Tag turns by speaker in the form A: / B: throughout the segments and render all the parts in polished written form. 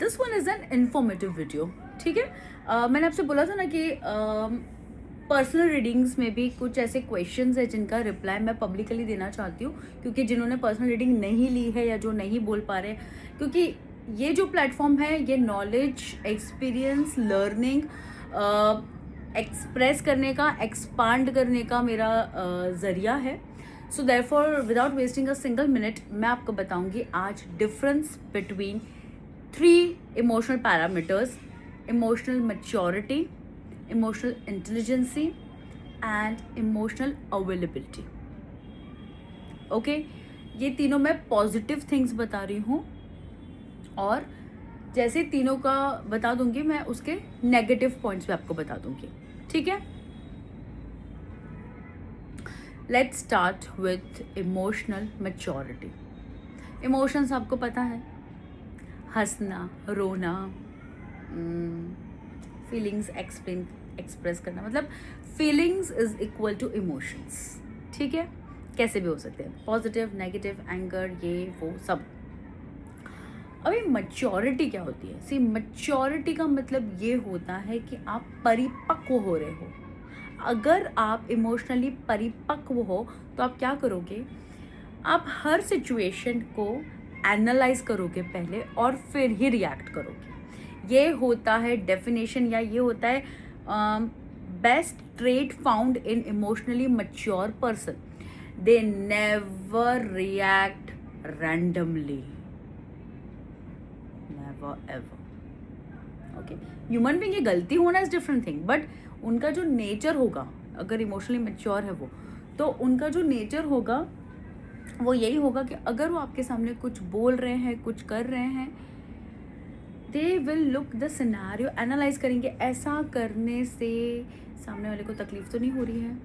A: This one is an informative video. ठीक है. मैंने आपसे बोला था ना कि पर्सनल रीडिंग्स में भी कुछ ऐसे क्वेश्चंस है जिनका रिप्लाई मैं पब्लिकली देना चाहती हूँ, क्योंकि जिन्होंने पर्सनल रीडिंग नहीं ली है या जो नहीं बोल पा रहे, क्योंकि ये जो प्लेटफॉर्म है ये नॉलेज, एक्सपीरियंस, लर्निंग एक्सप्रेस करने का, एक्सपांड करने का मेरा ज़रिया है. So therefore without wasting a single minute मैं आपको बताऊंगी आज difference between 3 emotional parameters: emotional maturity, emotional intelligence and emotional availability. Okay, ये तीनों मैं पॉजिटिव थिंग्स बता रही हूँ, और जैसे तीनों का बता दूंगी मैं उसके नेगेटिव पॉइंट्स भी आपको बता दूंगी. ठीक है. Let's start with emotional maturity. Emotions आपको पता है, हंसना, रोना, फीलिंग्स एक्सप्रेस करना, मतलब feelings is equal to emotions. ठीक है. कैसे भी हो सकते हैं, पॉजिटिव, नेगेटिव, एंगर, ये वो सब. अभी मैच्योरिटी क्या होती है? सी, मैच्योरिटी का मतलब ये होता है कि आप परिपक्व हो रहे हो. अगर आप इमोशनली परिपक्व हो तो आप क्या करोगे? आप हर सिचुएशन को एनालाइज करोगे पहले और फिर ही रिएक्ट करोगे. ये होता है डेफिनेशन, या ये होता है best trait found in emotionally mature person. They never react randomly, never ever. Okay, human being, ये गलती होना इज डिफरेंट थिंग, बट उनका जो नेचर होगा, अगर इमोशनली मैच्योर है वो, तो उनका जो नेचर होगा वो यही होगा कि अगर वो आपके सामने कुछ बोल रहे हैं, कुछ कर रहे हैं, they will look the scenario, analyse करेंगे. ऐसा करने से सामने वाले को तकलीफ तो नहीं हो रही है,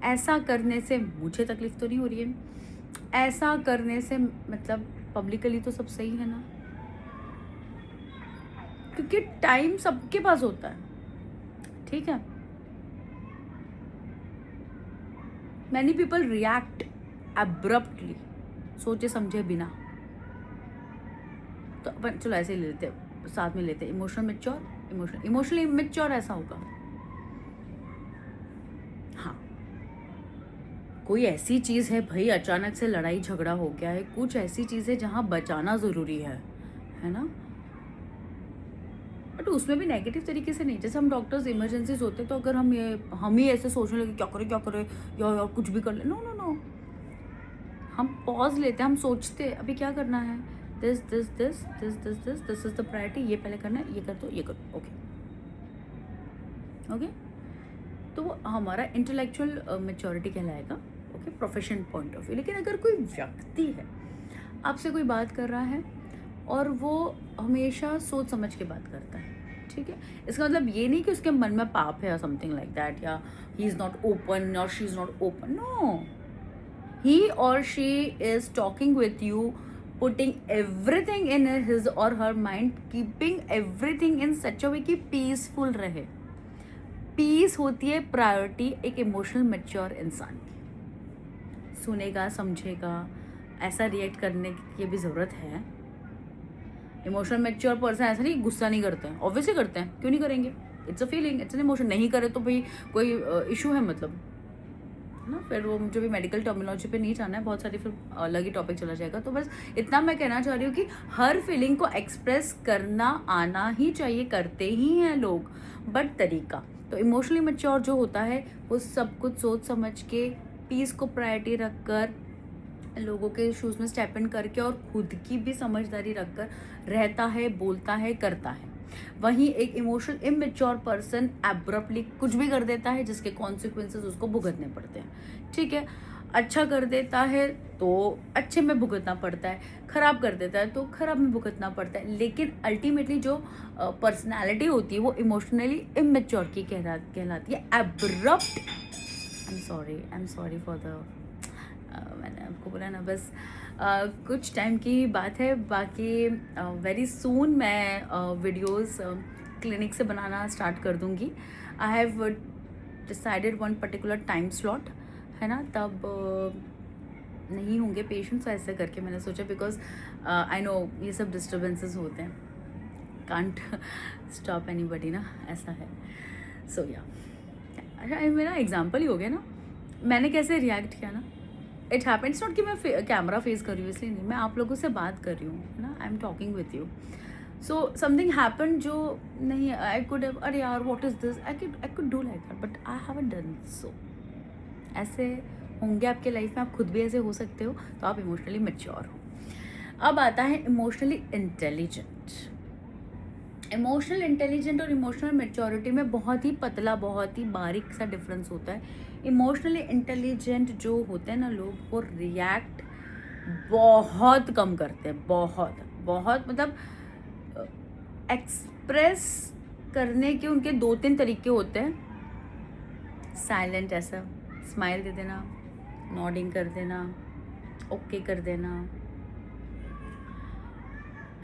A: ऐसा करने से मुझे तकलीफ तो नहीं हो रही है, ऐसा करने से मतलब पब्लिकली तो सब सही है ना. क्योंकि टाइम सबके पास होता है. ठीक है. मैनी पीपल रिएक्ट एब्रप्टली, सोचे समझे बिना. तो अपन चलो ऐसे ही ले लेते हैं, साथ में लेते हैं इमोशनल मैच्योर, इमोशनली मैच्योर ऐसा होगा. हाँ, कोई ऐसी चीज़ है भाई, अचानक से लड़ाई झगड़ा हो गया है, कुछ ऐसी चीज़ है जहाँ बचाना ज़रूरी है ना. बट उसमें भी नेगेटिव तरीके से नहीं. जैसे हम डॉक्टर्स इमरजेंसीज होते तो अगर हम ही ऐसे सोचने लगे क्या करें या कुछ भी कर ले, नो नो नो. हम पॉज लेते, हम सोचते अभी क्या करना है, this this this this this this this is the priority, ये पहले करना है, ये कर दो, ये कर दो. Okay okay. तो वो हमारा इंटेलेक्चुअल मैच्योरिटी कहलाएगा. Okay, profession point of view. लेकिन अगर कोई व्यक्ति है, आपसे कोई बात कर रहा है और वो हमेशा सोच समझ के बात करता है, ठीक है, इसका मतलब ये नहीं कि उसके मन में पाप है या समथिंग लाइक दैट, या ही इज़ नॉट ओपन और she is not open. No, he or she is talking with you, putting everything in his or her mind, keeping everything in such a way कि peaceful रहे. Piece होती है priority एक emotional mature इंसान की. सुनेगा, समझेगा, ऐसा रिएक्ट करने की भी ज़रूरत है. इमोशनल मैच्योर पर्सन ऐसा नहीं गुस्सा नहीं करते हैं, ऑब्वियसली करते हैं, क्यों नहीं करेंगे. It's a feeling, it's an emotion. नहीं करे तो भाई कोई इशू है मतलब ना. फिर वो मुझे भी मेडिकल टर्मिनोलॉजी पे नहीं जाना है, बहुत सारी फिर अलग ही टॉपिक चला जाएगा. तो बस इतना मैं कहना चाह रही हूँ कि हर फीलिंग को एक्सप्रेस करना आना ही चाहिए, करते ही हैं लोग, बट तरीका. तो इमोशनली मैच्योर जो होता है वो सब कुछ सोच समझ के, पीस को प्रायोरिटी रखकर, लोगों के शूज़ में स्टेप इन करके और खुद की भी समझदारी रखकर रहता है, बोलता है, करता है. वहीं एक इमोशनल इमेच्योर पर्सन एब्रप्टली कुछ भी कर देता है जिसके कॉन्सिक्वेंसेस उसको भुगतने पड़ते हैं. ठीक है. अच्छा कर देता है तो अच्छे में भुगतना पड़ता है, खराब कर देता है तो खराब में भुगतना पड़ता है. लेकिन अल्टीमेटली जो पर्सनैलिटी होती है वो इमोशनली इमेच्योर की कहलाती है. Abrupt, I am sorry for the, मैंने आपको बोला ना, बस कुछ टाइम की बात है. बाकी वेरी सून मैं वीडियोस क्लिनिक से बनाना स्टार्ट कर दूँगी. I have decided one particular time slot, है ना, तब नहीं होंगे पेशेंट्स, ऐसे करके मैंने सोचा, बिकॉज आई नो ये सब डिस्टर्बेंसेस होते हैं. कांट स्टॉप एनीबडी ना, ऐसा है. सो या अच्छा, ये मेरा एग्जाम्पल ही हो गया ना. मैंने कैसे रिएक्ट किया ना, इट हैपेंस नॉट कि मैं कैमरा फेस कर रही हूँ इसलिए नहीं, मैं आप लोगों से बात कर रही हूँ ना, I am talking with you. So something happen जो नहीं, आई कुड अरे यार what is this, I could do like that but I haven't done so. ऐसे होंगे आपके लाइफ में, आप खुद भी ऐसे हो सकते हो, तो आप इमोशनली मैच्योर हो. अब आता है इमोशनली इंटेलिजेंट. इमोशनल इंटेलिजेंट और इमोशनल मैच्योरिटी में बहुत ही पतला, बहुत ही बारीक सा डिफरेंस होता है. इमोशनली इंटेलिजेंट जो होते हैं ना लोग, वो रिएक्ट बहुत कम करते हैं, बहुत बहुत मतलब एक्सप्रेस करने के उनके 2-3 तरीके होते हैं. साइलेंट, ऐसा स्माइल दे देना, नॉडिंग कर देना, ओके कर देना.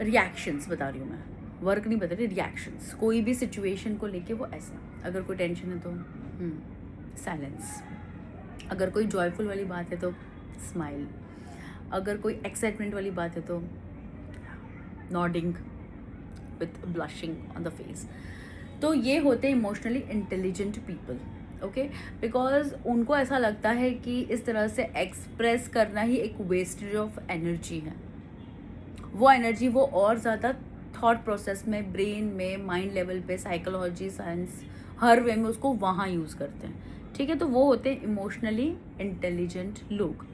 A: रिएक्शंस बता रही हूँ मैं, वर्क नहीं बता रही, रिएक्शंस. कोई भी सिचुएशन को लेके वो ऐसा, अगर कोई टेंशन है तो साइलेंस, अगर कोई जॉयफुल वाली बात है तो स्माइल, अगर कोई एक्साइटमेंट वाली बात है तो nodding with blushing on the face. तो ये होते हैं emotionally intelligent people. Okay, because उनको ऐसा लगता है कि इस तरह से एक्सप्रेस करना ही एक वेस्टेज ऑफ एनर्जी है. वो एनर्जी वो और ज़्यादा थॉट प्रोसेस में, ब्रेन में, माइंड लेवल पे, साइकोलॉजी, साइंस, हर वे में उसको वहाँ यूज़ करते हैं. ठीक है, तो वो होते हैं इमोशनली इंटेलिजेंट लोग.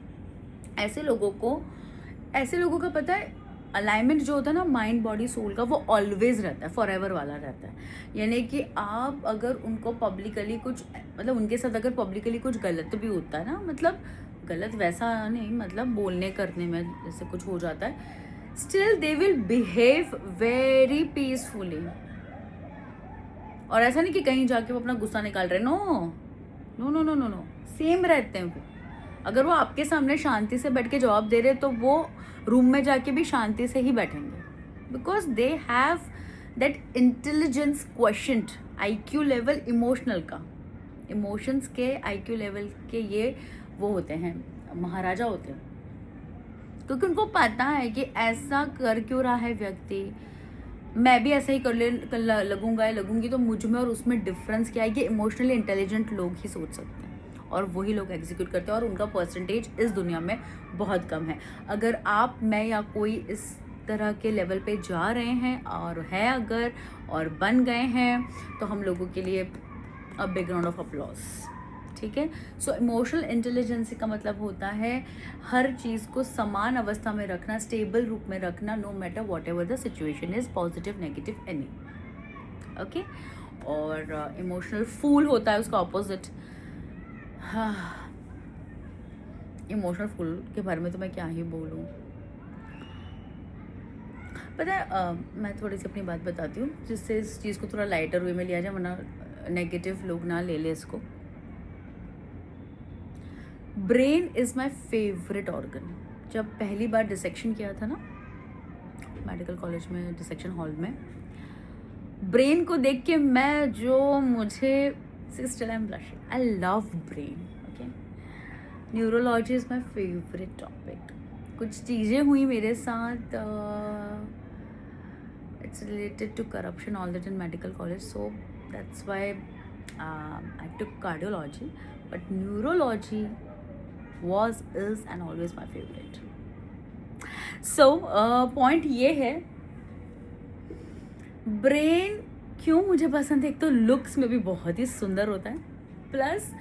A: ऐसे लोगों का पता है अलाइनमेंट जो होता है ना माइंड बॉडी सोल का, वो ऑलवेज रहता है, फॉरएवर वाला रहता है. यानी कि आप अगर उनको पब्लिकली कुछ, मतलब उनके साथ अगर पब्लिकली कुछ गलत भी होता है ना, मतलब गलत वैसा नहीं, मतलब बोलने करने में जैसे कुछ हो जाता है, still they will behave very peacefully. और ऐसा नहीं कि कहीं जाके वो अपना गुस्सा निकाल रहे. No no no no no no, same रहते हैं वो. अगर वो आपके सामने शांति से बैठ के जवाब दे रहे तो वो रूम में जाके भी शांति से ही बैठेंगे, because they have that intelligence क्वेश्चंट, IQ level emotional का, इमोशंस के IQ लेवल के ये वो होते हैं, महाराजा होते हैं. क्योंकि उनको पता है कि ऐसा कर क्यों रहा है व्यक्ति, मैं भी ऐसा ही लगूंगा या लगूंगी, तो मुझ में और उसमें डिफरेंस क्या है, ये इमोशनली इंटेलिजेंट लोग ही सोच सकते हैं. और वही लोग एग्जीक्यूट करते हैं, और उनका परसेंटेज इस दुनिया में बहुत कम है. अगर आप, मैं या कोई इस तरह के लेवल पे जा रहे हैं और है अगर, और बन गए हैं, तो हम लोगों के लिए a big round of applause. ठीक है. सो इमोशनल इंटेलिजेंसी का मतलब होता है हर चीज़ को समान अवस्था में रखना, स्टेबल रूप में रखना, no matter what ever the situation is, positive negative any. Okay. और इमोशनल फूल होता है उसका ऑपोजिट. हाँ, इमोशनल फूल के बारे में तो मैं क्या ही बोलूँ. पता है मैं थोड़ी सी अपनी बात बताती हूँ जिससे इस चीज़ को थोड़ा लाइटर वे में लिया जाए, वरना नेगेटिव लोग ना ले ले इसको. Brain is my favourite organ. जब पहली बार डिसेक्शन किया था ना मेडिकल कॉलेज में, डिसेक्शन हॉल में, ब्रेन को देख के मैं जो मुझे still I am blushing. I love brain. Okay. Neurology is my favourite topic. कुछ चीज़ें हुई मेरे साथ, it's related to corruption all that in medical college, so that's why I took cardiology, but neurology was, is and always my favorite. So point ये है, brain क्यों मुझे पसंद है. एक तो लुक्स में भी बहुत ही सुंदर होता है, plus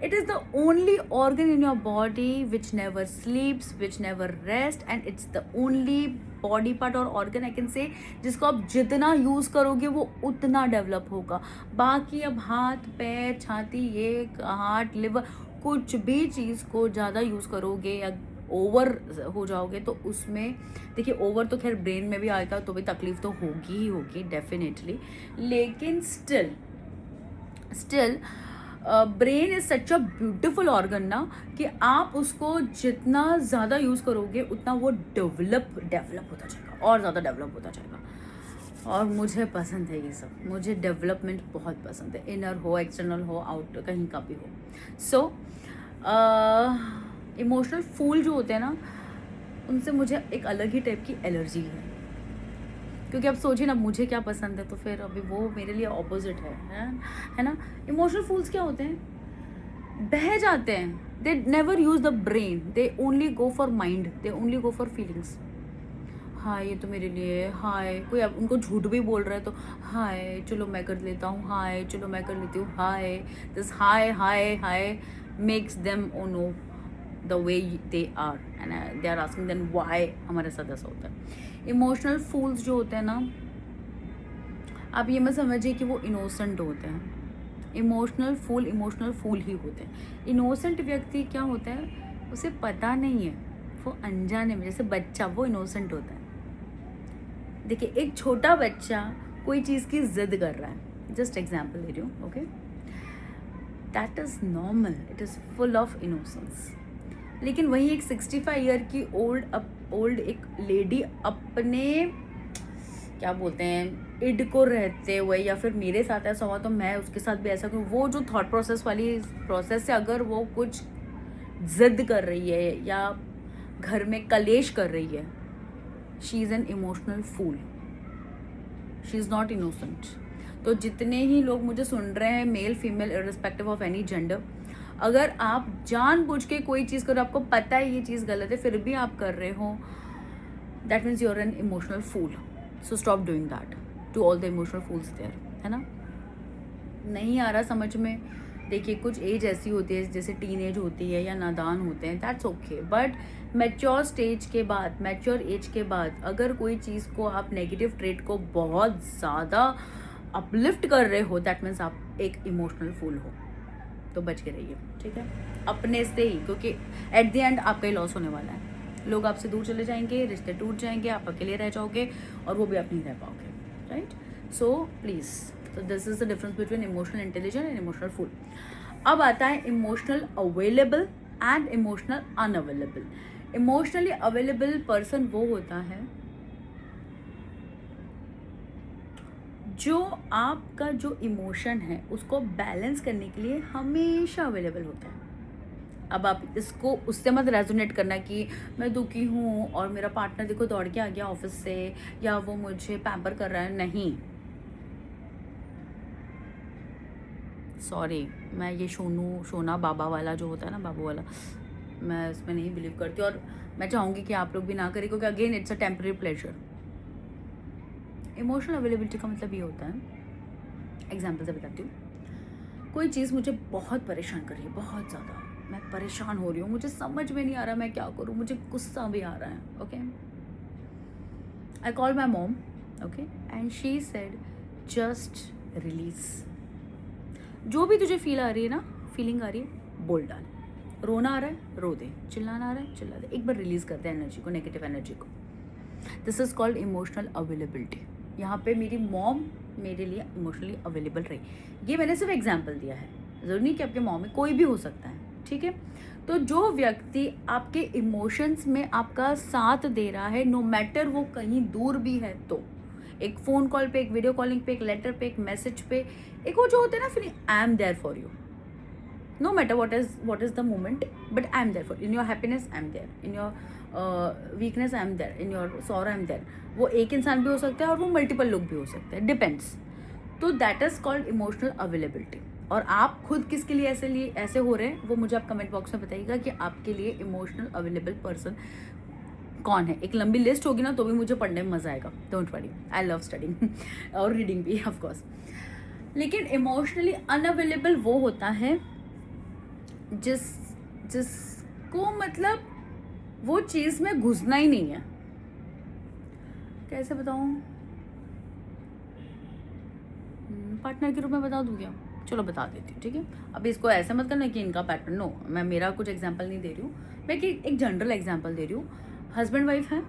A: it is the only organ in your body which never स्लीप्स, which never rest, and it's the only body part और ऑर्गन आई कैन से जिसको आप जितना यूज़ करोगे वो उतना डेवलप होगा. बाकी अब हाथ, पैर, छाती, ये हार्ट, लिवर, कुछ भी चीज़ को ज़्यादा यूज़ करोगे या ओवर हो जाओगे तो उसमें, देखिए ओवर तो खैर ब्रेन में भी आएगा तो भी तकलीफ तो होगी ही होगी डेफिनेटली, लेकिन still brain is such a beautiful organ ना, कि आप उसको जितना ज़्यादा यूज़ करोगे उतना वो डेवलप होता जाएगा और ज़्यादा डेवलप होता जाएगा. और मुझे पसंद है ये सब, मुझे डेवलपमेंट बहुत पसंद है, इनर हो, एक्सटर्नल हो, आउट कहीं का भी हो. सो इमोशनल फूल जो होते हैं ना, उनसे मुझे एक अलग ही टाइप की एलर्जी है. क्योंकि अब सोचिए ना मुझे क्या पसंद है, तो फिर अभी वो मेरे लिए ऑपोजिट है ना। इमोशनल फूल्स क्या होते हैं? बह जाते हैं, they never use the brain, they only go for mind, they only go for feelings. हाय ये तो मेरे लिए, हाय कोई अब उनको झूठ भी बोल रहा है तो हाय चलो मैं कर लेता हूँ, हाय चलो मैं कर लेती हूँ, hi this hi hi hi makes them oh know the way they are and they are asking then why हमारे साथ ऐसा होता है। इमोशनल फूल्स जो होते हैं ना, आप ये मत समझिए कि वो इनोसेंट होते हैं। इमोशनल फूल ही होते हैं। इनोसेंट व्यक्ति क्या होता है, उसे पता नहीं है, वो अनजाने में, जैसे बच्चा वो इनोसेंट होता है। देखिए एक छोटा बच्चा कोई चीज़ की जिद कर रहा है, जस्ट एग्जाम्पल दे रही हूँ, okay, that is normal, it is full of innocence. लेकिन वहीं एक 65 ईयर की ओल्ड एक लेडी अपने क्या बोलते हैं इड को रहते हुए, या फिर मेरे साथ ऐसा हुआ तो मैं उसके साथ भी ऐसा करूँ, वो जो थॉट प्रोसेस वाली प्रोसेस से अगर वो कुछ जिद कर रही है या घर में कलेश कर रही है, she is an emotional fool, she is not innocent. तो जितने ही लोग मुझे सुन रहे हैं, male female irrespective of any gender, अगर आप जानबूझ के कोई चीज़ करो, आपको पता है ये चीज़ गलत है, फिर भी आप कर रहे हो, that means you are an emotional fool. So stop doing that to all the emotional fools there, है ना। नहीं आ रहा समझ में, देखिए कुछ एज ऐसी होती है जैसे टीन एज होती है या नादान होते हैं, that's okay, but mature stage के बाद, मैच्योर एज के बाद अगर कोई चीज़ को आप नेगेटिव ट्रेट को बहुत ज़्यादा अपलिफ्ट कर रहे हो, दैट मीन्स आप एक इमोशनल फूल हो। तो बच के रहिए, ठीक है, अपने से ही, क्योंकि एट द एंड आपका ही लॉस होने वाला है। लोग आपसे दूर चले जाएंगे, रिश्ते टूट जाएंगे, आप अकेले रह जाओगे और वो भी आप नहीं रह पाओगे, right. So please, so this is the difference between emotional intelligent and emotional fool. अब आता है emotional available and emotional unavailable. Emotionally available person वो होता है जो आपका जो इमोशन है उसको बैलेंस करने के लिए हमेशा अवेलेबल होता है। अब आप इसको उससे मत रेजोनेट करना कि मैं दुखी हूँ और मेरा पार्टनर देखो दौड़ के आ गया ऑफिस से, या वो मुझे पैम्पर कर रहा है, नहीं, सॉरी, मैं ये सोना बाबा वाला जो होता है ना, बाबू वाला, मैं इसमें नहीं बिलीव करती, और मैं चाहूँगी कि आप लोग भी ना करें, क्योंकि again it's a temporary pleasure. Emotional availability का मतलब ये होता है, एग्जाम्पल से बताती हूँ, कोई चीज़ मुझे बहुत परेशान कर रही है, बहुत ज़्यादा, मैं परेशान हो रही हूँ, मुझे समझ में नहीं आ रहा मैं क्या करूँ, मुझे गुस्सा भी आ रहा है, okay, I call my mom, okay, and she said just release, जो भी तुझे फील आ रही है ना, फीलिंग आ रही है, बोल डाल, रोना आ रहा है रो दे, चिल्लाना आ रहा है चिल्ला दे, एक बार रिलीज कर दे एनर्जी को, नेगेटिव एनर्जी को। This is called emotional availability. यहाँ पे मेरी मॉम मेरे लिए इमोशनली अवेलेबल रही, ये मैंने सिर्फ एग्जाम्पल दिया है, जरूरी नहीं कि आपके मॉम में कोई भी हो सकता है, ठीक है। तो जो व्यक्ति आपके इमोशंस में आपका साथ दे रहा है, नो मैटर वो कहीं दूर भी है, तो एक फ़ोन कॉल पे, एक वीडियो कॉलिंग पे, एक लेटर पे, एक मैसेज पे, एक वो जो होता है ना feeling, I am there for you, no matter what is the moment, but I am there for in your happiness, I am there in your weakness, I am there in your sorrow, I am there। वो एक इंसान भी हो सकता है और वो multiple लोग भी हो सकते हैं, डिपेंड्स। तो that is called emotional availability. और आप खुद किसके लिए ऐसे हो रहे हैं, वो मुझे आप कमेंट बॉक्स में बताइएगा कि आपके लिए इमोशनल अवेलेबल पर्सन कौन है। एक लंबी लिस्ट होगी ना तो भी मुझे पढ़ने में मज़ा आएगा, don't worry, I love studying और रीडिंग भी ऑफ कोर्स। लेकिन इमोशनली अनअवेलेबल वो होता है जिसको मतलब वो चीज़ में घुसना ही नहीं है। कैसे बताऊँ, पार्टनर के रूप में बता दूँ क्या, चलो बता देती हूँ, ठीक है। अब इसको ऐसे मत करना कि इनका पैटर्न, नो, मैं मेरा कुछ एग्जांपल नहीं दे रही हूँ, मैं एक जनरल एग्जांपल दे रही हूँ। हस्बैंड वाइफ है,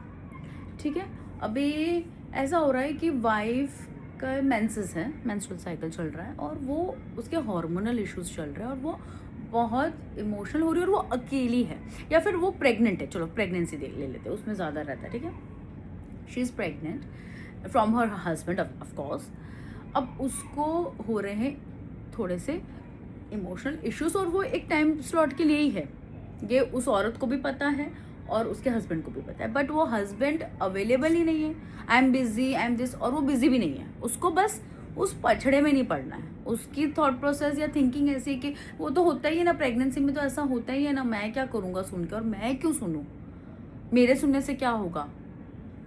A: ठीक है, अभी ऐसा हो रहा है कि वाइफ का मेंसेस है, मेंस्ट्रुअल साइकिल चल रहा है और वो उसके हार्मोनल इश्यूज चल रहे हैं और वो बहुत इमोशनल हो रही है और वो अकेली है, या फिर वो प्रेग्नेंट है, चलो प्रेगनेंसी ले लेते हैं, उसमें ज़्यादा रहता है, ठीक है। She is pregnant from her husband of course. अब उसको हो रहे हैं थोड़े से इमोशनल इश्यूज और वो एक टाइम स्लॉट के लिए ही है, ये उस औरत को भी पता है और उसके हस्बैंड को भी पता है, बट वो हस्बैंड अवेलेबल ही नहीं है, I am busy, I am this, और वो बिजी भी नहीं है, उसको बस उस पछड़े में नहीं पड़ना है। उसकी थॉट प्रोसेस या थिंकिंग ऐसी है कि वो तो होता ही है ना, प्रेगनेंसी में तो ऐसा होता ही है ना, मैं क्या करूँगा सुन के, और मैं क्यों सुनूँ, मेरे सुनने से क्या होगा।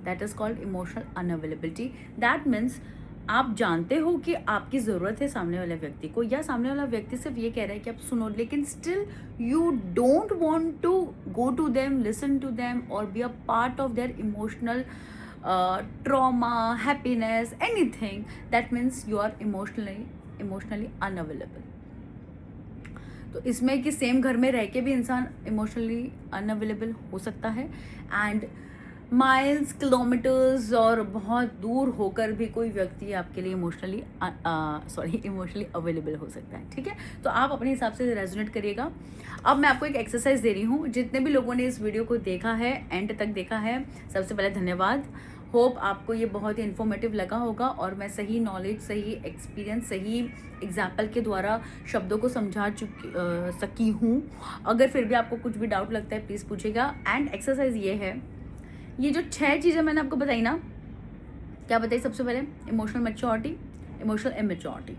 A: That is called emotional unavailability. That means आप जानते हो कि आपकी ज़रूरत है सामने वाले व्यक्ति को, या सामने वाला व्यक्ति सिर्फ ये कह रहा है कि आप सुनो, लेकिन still you don't want to go to them, listen to them, और be a part of their emotional trauma, happiness, anything. That means you are emotionally unavailable. तो इसमें कि सेम घर में रह के भी इंसान इमोशनली अनअवेलेबल हो सकता है, एंड माइल्स, किलोमीटर्स और बहुत दूर होकर भी कोई व्यक्ति आपके लिए इमोशनली अवेलेबल हो सकता है। ठीक है, तो आप अपने हिसाब से रेजोनेट करिएगा। अब मैं आपको एक एक्सरसाइज दे रही हूँ। जितने भी लोगों ने इस वीडियो को देखा है, एंड तक देखा है, सबसे पहले धन्यवाद। होप आपको ये बहुत ही इन्फॉर्मेटिव लगा होगा, और मैं सही नॉलेज, सही एक्सपीरियंस, सही एग्जाम्पल के द्वारा शब्दों को समझा सकी हूँ। अगर फिर भी आपको कुछ भी डाउट लगता है प्लीज़ पूछिएगा। एंड एक्सरसाइज ये है, ये जो 6 चीज़ें मैंने आपको बताई ना, क्या बताई सबसे पहले, emotional maturity, emotional immaturity,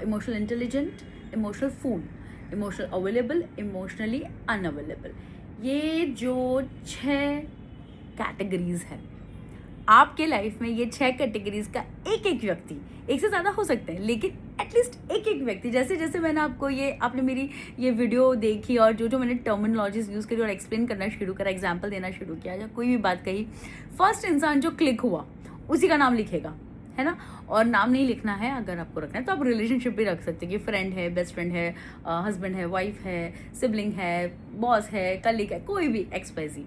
A: emotional intelligent, emotional food, emotional available, emotionally unavailable. ये जो 6 कैटेगरीज है आपके लाइफ में, ये 6 कैटेगरीज का एक एक व्यक्ति, एक से ज़्यादा हो सकते हैं लेकिन एटलीस्ट एक एक व्यक्ति, जैसे जैसे मैंने आपको आपने मेरी ये वीडियो देखी और जो मैंने टर्मिनोलॉजीज यूज़ करी और एक्सप्लेन करना शुरू करा, एग्जाम्पल देना शुरू किया, या कोई भी बात कही, फर्स्ट इंसान जो क्लिक हुआ उसी का नाम लिखेगा, है ना। और नाम नहीं लिखना है, अगर आपको रखना है तो आप रिलेशनशिप भी रख सकते हैं कि फ्रेंड है, बेस्ट फ्रेंड है, हस्बैंड है, वाइफ है, सिबलिंग है, बॉस है, कलीग है, कोई भी XYZ।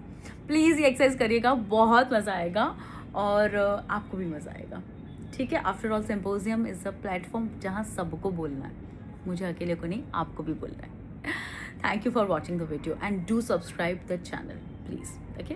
A: प्लीज़ ये एक्सरसाइज करिएगा, बहुत मज़ा आएगा और आपको भी मज़ा आएगा। ठीक है, after all symposium is a platform जहाँ सबको बोलना है, मुझे अकेले को नहीं, आपको भी बोलना है। Thank you for watching the video and do subscribe the channel please. Okay.